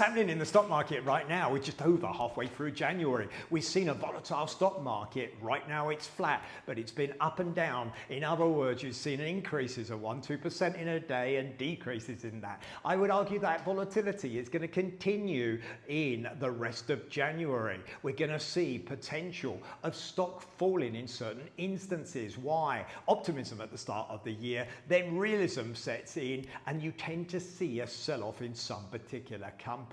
Happening in the stock market right now. We're just over halfway through January. We've seen a volatile stock market. Right now it's flat, but it's been up and down. In other words, you've seen increases of 1-2% in a day and decreases in that. I would argue that volatility is going to continue in the rest of January. We're going to see potential of stock falling in certain instances. Why? Optimism at the start of the year, then realism sets in, and you tend to see a sell-off in some particular companies.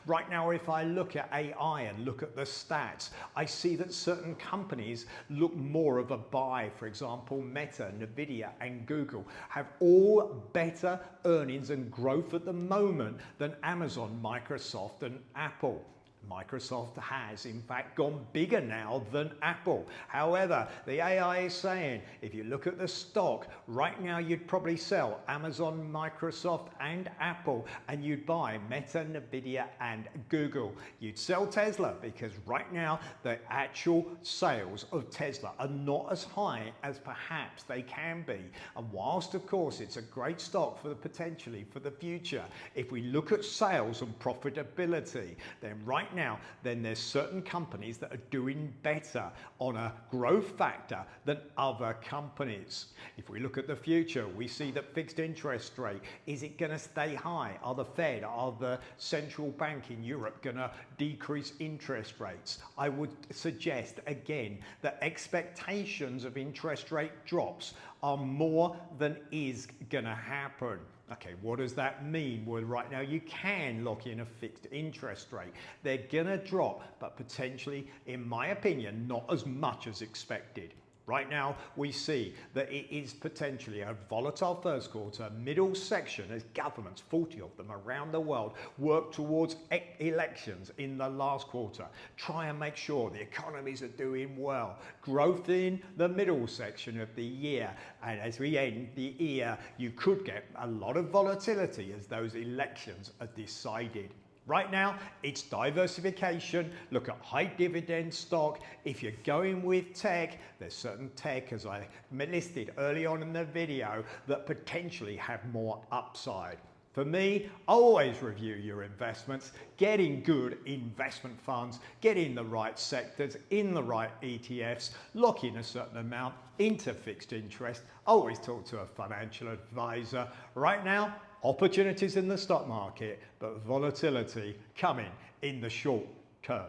Right now, if I look at AI and look at the stats, I see that certain companies look more of a buy. For example, Meta, Nvidia, and Google have all better earnings and growth at the moment than Amazon, Microsoft, and Apple. Microsoft has in fact gone bigger now than Apple. However, the AI is saying if you look at the stock right now, you'd probably sell Amazon, Microsoft, and Apple, and you'd buy Meta, Nvidia, and Google. You'd sell Tesla because right now the actual sales of Tesla are not as high as perhaps they can be. And whilst of course it's a great stock for potentially for the future, if we look at sales and profitability, then right now, then there's certain companies that are doing better on a growth factor than other companies. If we look at the future, we see that fixed interest rate, is it going to stay high? Are the Fed, are the central bank in Europe going to decrease interest rates? I would suggest again that expectations of interest rate drops are more than is going to happen. Okay, what does that mean? Well, right now you can lock in a fixed interest rate. They're gonna drop, but potentially, in my opinion, not as much as expected. Right now, we see that it is potentially a volatile first quarter, middle section as governments, 40 of them around the world, work towards elections in the last quarter. Try and make sure the economies are doing well. Growth in the middle section of the year. And as we end the year, you could get a lot of volatility as those elections are decided. Right now, it's diversification. Look at high dividend stock. If you're going with tech, there's certain tech, as I listed early on in the video, that potentially have more upside. For me, always review your investments, get in good investment funds, get in the right sectors, in the right ETFs, lock in a certain amount into fixed interest. Always talk to a financial advisor. Right now, opportunities in the stock market, but volatility coming in the short term.